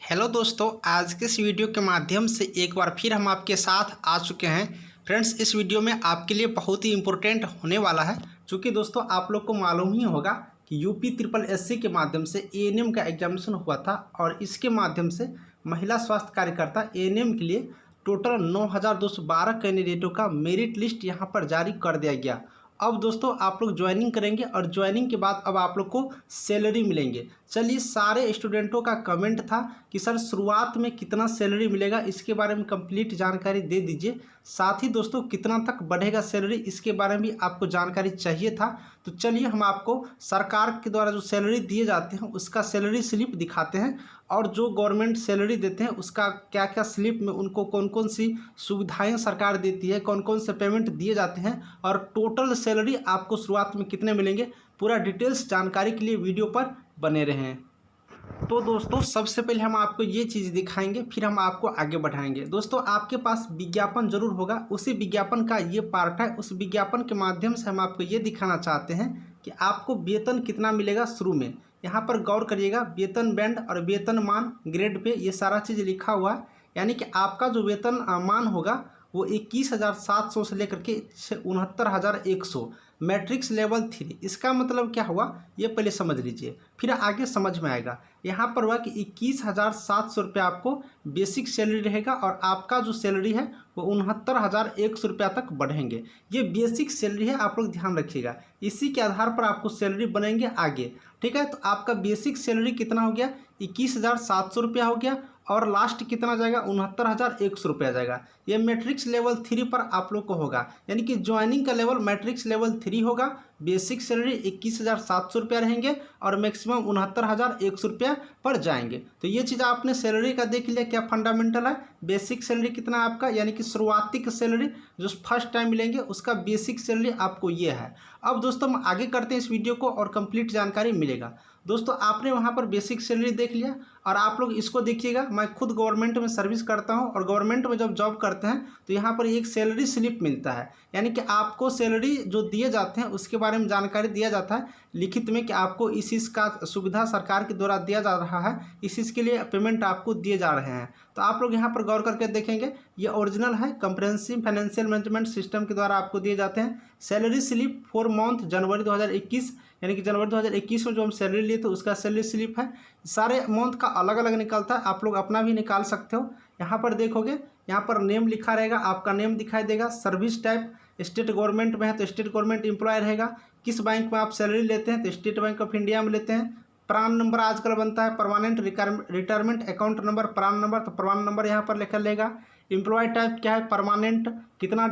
Hello दोस्तों, आज के इस वीडियो के माध्यम से एक बार फिर हम आपके साथ आ चुके हैं। फ्रेंड्स, इस वीडियो में आपके लिए बहुत ही इम्पोर्टेंट होने वाला है, क्योंकि दोस्तों आप लोग को मालूम ही होगा कि यूपी ट्रिपल एससी के माध्यम से एएनएम का एग्जामिनेशन हुआ था और इसके माध्यम से महिला स्वास्थ्य कार्यकर्ता एएनएम के लिए टोटल 9,212 कैंडिडेटों का मेरिट लिस्ट यहाँ पर जारी कर दिया गया। अब दोस्तों आप लोग ज्वाइनिंग करेंगे और ज्वाइनिंग के बाद अब आप लोग को सैलरी मिलेंगे। चलिए, सारे स्टूडेंटों का कमेंट था कि सर शुरुआत में कितना सैलरी मिलेगा, इसके बारे में कंप्लीट जानकारी दे दीजिए। साथ ही दोस्तों कितना तक बढ़ेगा सैलरी, इसके बारे में भी आपको जानकारी चाहिए था। तो चलिए हम आपको सरकार के द्वारा जो सैलरी दिए जाते हैं उसका सैलरी स्लिप दिखाते हैं और जो गवर्नमेंट सैलरी देते हैं उसका क्या क्या स्लिप में उनको कौन कौन सी सुविधाएं सरकार देती है, कौन कौन से पेमेंट दिए जाते हैं और टोटल सैलरी आपको शुरुआत में कितने मिलेंगे, पूरा डिटेल्स जानकारी के लिए वीडियो पर बने रहें। तो दोस्तों सबसे पहले हम आपको ये चीज़ दिखाएंगे, फिर हम आपको आगे बढ़ाएंगे। दोस्तों आपके पास विज्ञापन जरूर होगा, उसी विज्ञापन का ये पार्ट है। उस विज्ञापन के माध्यम से हम आपको ये दिखाना चाहते हैं कि आपको वेतन कितना मिलेगा शुरू में। यहाँ पर गौर करिएगा, वेतन बैंड और वेतनमान ग्रेड पे ये सारा चीज़ लिखा हुआ है। यानी कि आपका जो वेतन मान होगा वो 21,700 से लेकर के 69,100 मैट्रिक्स लेवल 3। इसका मतलब क्या हुआ ये पहले समझ लीजिए, फिर आगे समझ में आएगा। यहाँ पर हुआ कि 21,700 रुपये आपको बेसिक सैलरी रहेगा और आपका जो सैलरी है वो 69,100 रुपया तक बढ़ेंगे। ये बेसिक सैलरी है, आप लोग ध्यान रखिएगा। इसी के आधार पर आपको सैलरी बनेंगे आगे। ठीक है, तो आपका बेसिक सैलरी कितना हो गया, 21,700 रुपया हो गया और लास्ट कितना जाएगा, 69,100 रुपया जाएगा। ये मैट्रिक्स लेवल 3 पर आप लोग को होगा, यानी कि ज्वाइनिंग का लेवल मैट्रिक्स लेवल 3 होगा। बेसिक सैलरी 21,700 रुपया रहेंगे और मैक्सिमम 69,100 रुपया पर जाएंगे। तो ये चीज़ आपने सैलरी का देख लिया, क्या फंडामेंटल है। बेसिक सैलरी कितना है आपका, यानी कि शुरुआती की सैलरी जो फर्स्ट टाइम मिलेंगे उसका बेसिक सैलरी आपको ये है। अब दोस्तों हम आगे करते हैं इस वीडियो को और कंप्लीट जानकारी मिलेगा। दोस्तों आपने वहाँ पर बेसिक सैलरी देख लिया और आप लोग इसको देखिएगा। मैं खुद गवर्नमेंट में सर्विस करता हूँ और गवर्नमेंट में जब जॉब करते हैं तो यहाँ पर एक सैलरी स्लिप मिलता है, यानी कि आपको सैलरी जो दिए जाते हैं उसके बारे में जानकारी दिया जाता है लिखित में कि आपको इस का सुविधा सरकार के द्वारा दिया जा रहा है, इस के लिए पेमेंट आपको दिए जा रहे हैं। तो आप लोग यहाँ पर गौर करके देखेंगे, ये ओरिजिनल है, कंप्रेहेंसिव फाइनेंशियल मैनेजमेंट सिस्टम के द्वारा आपको दिए जाते हैं। सैलरी स्लिप फॉर मंथ जनवरी 2021, यानी कि जनवरी 2021 में जो हम सैलरी लिए थे उसका सैलरी स्लिप है। सारे मंथ का अलग अलग निकलता है, आप लोग अपना भी निकाल सकते हो। यहाँ पर देखोगे, यहाँ पर नेम लिखा रहेगा, आपका नेम दिखाई देगा। सर्विस टाइप स्टेट गवर्नमेंट में है तो स्टेट गवर्नमेंट एम्प्लॉय रहेगा। किस बैंक में आप सैलरी लेते हैं तो स्टेट बैंक ऑफ इंडिया में लेते हैं। प्रान नंबर आजकल बनता है permanent retirement account number, PRAN number, तो प्रान नंबर यहाँ पर लिखा रहेगा। एम्प्लॉय टाइप क्या है, परमानेंट, कितना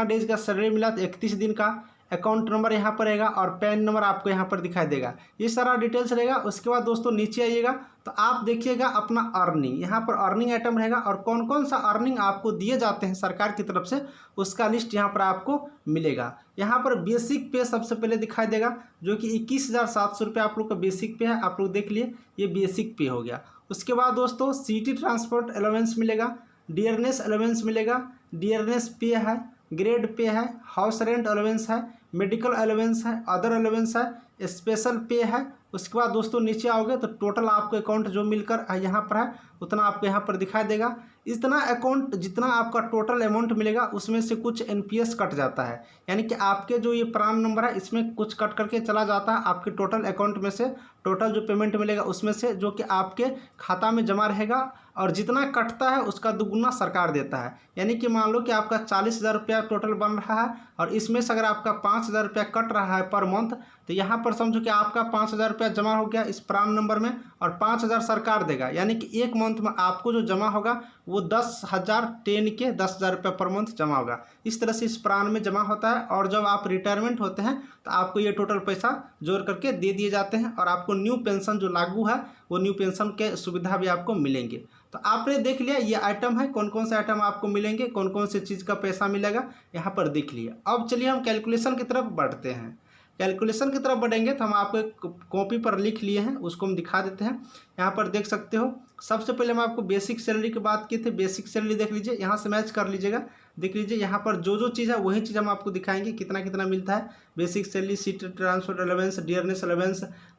डेज का सैलरी मिला तो 31 दिन का। अकाउंट नंबर यहाँ पर रहेगा और पैन नंबर आपको यहाँ पर दिखाई देगा। ये सारा डिटेल्स रहेगा। उसके बाद दोस्तों नीचे आइएगा तो आप देखिएगा अपना अर्निंग, यहाँ पर अर्निंग आइटम रहेगा और कौन कौन सा अर्निंग आपको दिए जाते हैं सरकार की तरफ से उसका लिस्ट यहाँ पर आपको मिलेगा। यहाँ पर बेसिक पे सबसे पहले दिखाई देगा जो कि 21,700 रुपये आप लोग का बेसिक पे है। आप लोग देख लिए, ये बेसिक पे हो गया। उसके बाद दोस्तों सिटी ट्रांसपोर्ट अलाउंस मिलेगा, डियरनेस अलाउंस मिलेगा, डियरनेस पे है, ग्रेड पे है, हाउस रेंट अलाउंस है, मेडिकल अलाउंस है, अदर अलाउंस है, स्पेशल पे है। उसके बाद दोस्तों नीचे आओगे तो टोटल आपको अकाउंट जो मिलकर यहाँ पर है उतना आपको यहाँ पर दिखाई देगा। इतना अकाउंट जितना आपका टोटल अमाउंट मिलेगा उसमें से कुछ एनपीएस कट जाता है, यानी कि आपके जो ये प्रान नंबर है इसमें कुछ कट करके चला जाता है आपके टोटल अकाउंट में से। टोटल जो पेमेंट मिलेगा उसमें से जो कि आपके खाता में जमा रहेगा और जितना कटता है उसका दुगुना सरकार देता है। यानी कि मान लो कि आपका 40,000 रुपया टोटल बन रहा है और इसमें से अगर आपका 5,000 रुपया कट रहा है पर मंथ, तो यहाँ पर समझो कि आपका 5,000 रुपया जमा हो गया इस प्रान नंबर में और 5,000 सरकार देगा। यानी कि एक मंथ में आपको जो जमा होगा वो 10,000 के 10,000 रुपये पर मंथ जमा होगा। इस तरह से इस प्रान में जमा होता है और जब आप रिटायरमेंट होते हैं तो आपको ये टोटल पैसा जोड़ करके दे दिए जाते हैं और आपको न्यू पेंशन जो लागू है वो न्यू पेंशन के सुविधा भी आपको मिलेंगे। तो आपने देख लिया ये आइटम है, कौन कौन से आइटम आपको मिलेंगे, कौन कौन से चीज़ का पैसा मिलेगा, यहाँ पर देख लिया। अब चलिए हम कैलकुलेशन की तरफ बढ़ते हैं। कैलकुलेशन की तरफ बढ़ेंगे तो हम आपको एक कॉपी पर लिख लिए हैं, उसको हम दिखा देते हैं। यहाँ पर देख सकते हो, सबसे पहले हम आपको बेसिक सैलरी की बात की थी। बेसिक सैलरी देख लीजिए, यहाँ से मैच कर लीजिएगा। देख लीजिए यहाँ पर जो चीज़ है वही चीज़ हम आपको दिखाएंगे, कितना कितना मिलता है। Basic salary, seat transfer allowance,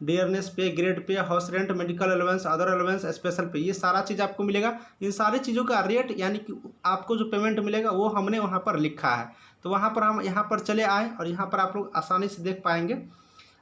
dearness pay, grade pay, house rent, medical allowance, other allowance, special pay, ये सारा चीज़ आपको मिलेगा। इन सारी चीज़ों का रेट यानी कि आपको जो पेमेंट मिलेगा वो हमने वहाँ पर लिखा है। तो वहाँ पर हम यहाँ पर चले आए और यहाँ पर आप लोग आसानी से देख पाएंगे,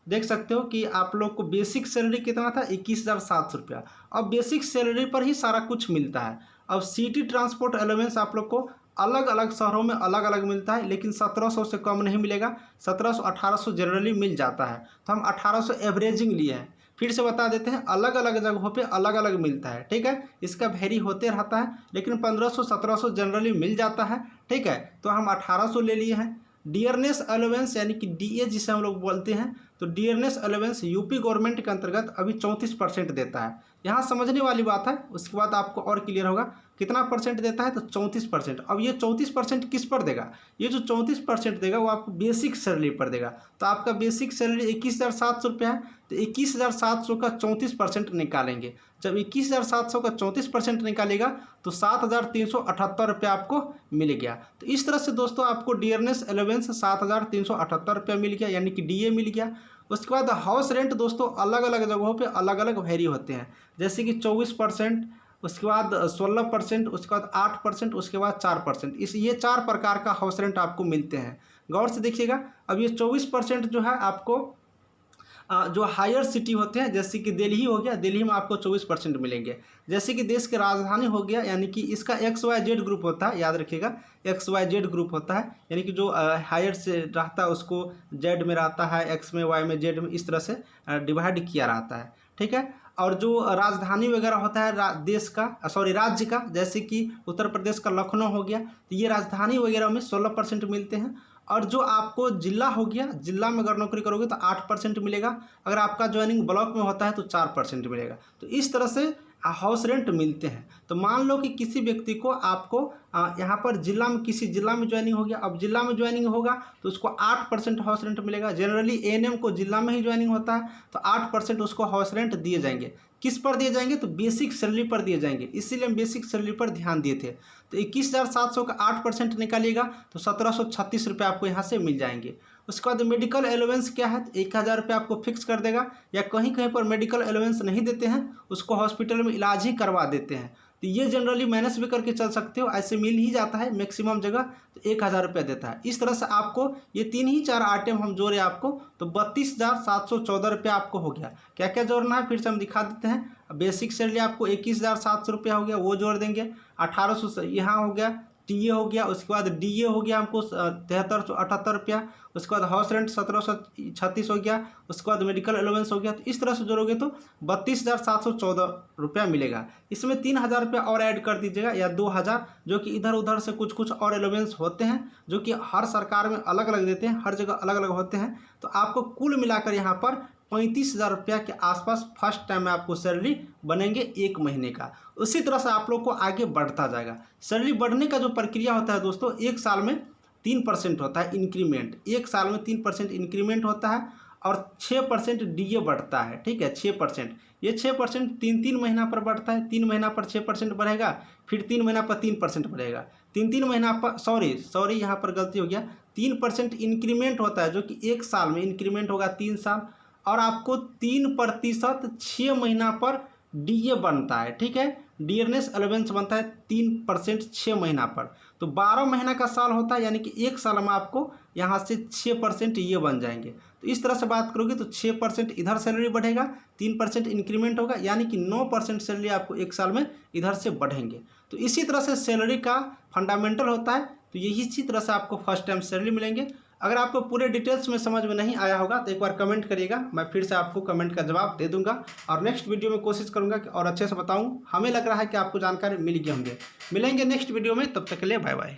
देख सकते हो कि आप लोग को बेसिक सैलरी कितना था, 21,700 रुपया। अब बेसिक सैलरी पर ही सारा कुछ मिलता है। अब सिटी ट्रांसपोर्ट अलाउंस आप लोग को अलग अलग शहरों में अलग अलग मिलता है, लेकिन 1700 से कम नहीं मिलेगा। 1700 1800 जनरली मिल जाता है, तो हम 1800 एवरेजिंग लिए हैं। फिर से बता देते हैं, अलग अलग जगहों पे अलग अलग मिलता है, ठीक है। इसका वेरी होते रहता है, लेकिन 1500 1700 जनरली मिल जाता है, ठीक है। तो हम 1800 ले लिए हैं। डियरनेस अलाउंस यानी कि डीए जिसे हम लोग बोलते हैं, तो डियरनेस अलाउंस यूपी गवर्नमेंट के अंतर्गत अभी 34% देता है। यहाँ समझने वाली बात है, उसके बाद आपको और क्लियर होगा कितना परसेंट देता है, तो 34%। अब ये 34% किस पर देगा, ये जो 34% देगा वो आपको बेसिक सैलरी पर देगा। तो आपका बेसिक सैलरी 21,700 रुपया है, तो 21,700 का 34% निकालेंगे। जब 21,700 का 34% निकालेगा तो 7,378 रुपया आपको मिल गया। तो इस तरह से दोस्तों आपको डियरनेस अलाउंस 7,378 रुपया मिल गया, यानी कि डीए मिल गया। उसके बाद हाउस रेंट दोस्तों अलग अलग जगहों पे अलग अलग वेरी होते हैं, जैसे कि 24%, उसके बाद 16%, उसके बाद 8%, उसके बाद 4%। ये 4 प्रकार का हाउस रेंट आपको मिलते हैं। गौर से देखिएगा, अब ये 24% जो है आपको जो हायर सिटी होते हैं, जैसे कि दिल्ली हो गया, दिल्ली में आपको 24% मिलेंगे। जैसे कि देश की राजधानी हो गया, यानी कि इसका XYZ ग्रुप होता है, याद रखिएगा XYZ ग्रुप होता है, यानी कि जो हायर से रहता है उसको जेड में रहता है, एक्स में, वाई में, जेड में, इस तरह से डिवाइड किया रहता है, ठीक है। और जो राजधानी वगैरह होता है देश का, राज्य का, जैसे कि उत्तर प्रदेश का लखनऊ हो गया, तो ये राजधानी वगैरह में 16% मिलते हैं। और जो आपको जिला हो गया, जिला में अगर नौकरी करोगे तो 8% मिलेगा। अगर आपका ज्वाइनिंग ब्लॉक में होता है तो 4% मिलेगा। तो इस तरह से हाउस रेंट मिलते हैं। तो मान लो कि किसी व्यक्ति को आपको यहाँ पर जिला में, किसी जिला में ज्वाइनिंग हो गया, अब जिला में ज्वाइनिंग होगा तो उसको 8% हाउस रेंट मिलेगा। जनरली ANM को जिला में ही ज्वाइनिंग होता है, तो 8% उसको हाउस रेंट दिए जाएंगे। किस पर दिए जाएंगे, तो बेसिक सैलरी पर दिए जाएंगे, इसीलिए हम बेसिक सैलरी पर ध्यान दिए थे। तो 21,700 का 8% निकालिएगा तो 1,736 रुपये आपको यहाँ से मिल जाएंगे। उसके बाद मेडिकल अलाउंस क्या है, 1,000 रुपये आपको फिक्स कर देगा, या कहीं कहीं पर मेडिकल अलाउंस नहीं देते हैं, उसको हॉस्पिटल में इलाज ही करवा देते हैं। तो ये जनरली मैनेज भी करके चल सकते हो, ऐसे मिल ही जाता है मैक्सिमम जगह, तो 1,000 रुपया देता है। इस तरह से आपको ये 3 ही 4 आइटम हम जोड़े आपको, तो 32,714 रुपया आपको हो गया। क्या क्या जोड़ना है फिर से हम दिखा देते हैं। बेसिक सैलरी आपको 21,700 रुपया हो गया, वो जोड़ देंगे। 1,800 यहाँ हो गया, टीए हो गया, उसके बाद डीए हो गया हमको 7378 रुपया, उसके बाद हाउस रेंट 1736 हो गया, उसके बाद मेडिकल अलाउंस हो गया। तो इस तरह से जोड़ोगे तो 32,714 रुपया मिलेगा। इसमें 3,000 रुपया और ऐड कर दीजिएगा, या 2,000, जो कि इधर उधर से कुछ कुछ और अलाउंस होते हैं, जो कि हर सरकार में अलग अलग देते हैं, हर जगह अलग अलग होते हैं। तो आपको कुल मिलाकर यहाँ पर 35,000 रुपया के आसपास फर्स्ट टाइम में आपको सैलरी बनेंगे 1 महीने का। उसी तरह से आप लोग को आगे बढ़ता जाएगा। सैलरी बढ़ने का जो प्रक्रिया होता है दोस्तों, 1 साल में 3% होता है इंक्रीमेंट, 1 साल में 3% इंक्रीमेंट होता है, और 6% डीए बढ़ता है, ठीक है, 6%। ये 6% 3 महीना पर बढ़ता है, 3 महीना पर 6% बढ़ेगा, फिर 3 महीना पर 3% बढ़ेगा, 3 महीना पर सॉरी यहाँ पर गलती हो गया, 3% इंक्रीमेंट होता है, जो कि 1 साल में इंक्रीमेंट होगा 3 साल, और आपको 3% 6 महीना पर डीए बनता है, ठीक है, डियरनेस अलाउंस बनता है 3% 6 महीना पर। तो 12 महीना का साल होता है, यानी कि 1 साल में आपको यहाँ से 6% ये बन जाएंगे। तो इस तरह से बात करोगे तो 6% इधर सैलरी बढ़ेगा, 3% इंक्रीमेंट होगा, यानी कि 9% सैलरी आपको 1 साल में इधर से बढ़ेंगे। तो इसी तरह से सैलरी का फंडामेंटल होता है। तो यही इसी तरह से आपको फर्स्ट टाइम सैलरी मिलेंगे। अगर आपको पूरे डिटेल्स में समझ में नहीं आया होगा तो एक बार कमेंट करिएगा, मैं फिर से आपको कमेंट का जवाब दे दूंगा, और नेक्स्ट वीडियो में कोशिश करूंगा कि और अच्छे से बताऊं। हमें लग रहा है कि आपको जानकारी मिल गई होंगे। मिलेंगे नेक्स्ट वीडियो में, तब तक के लिए बाय बाय।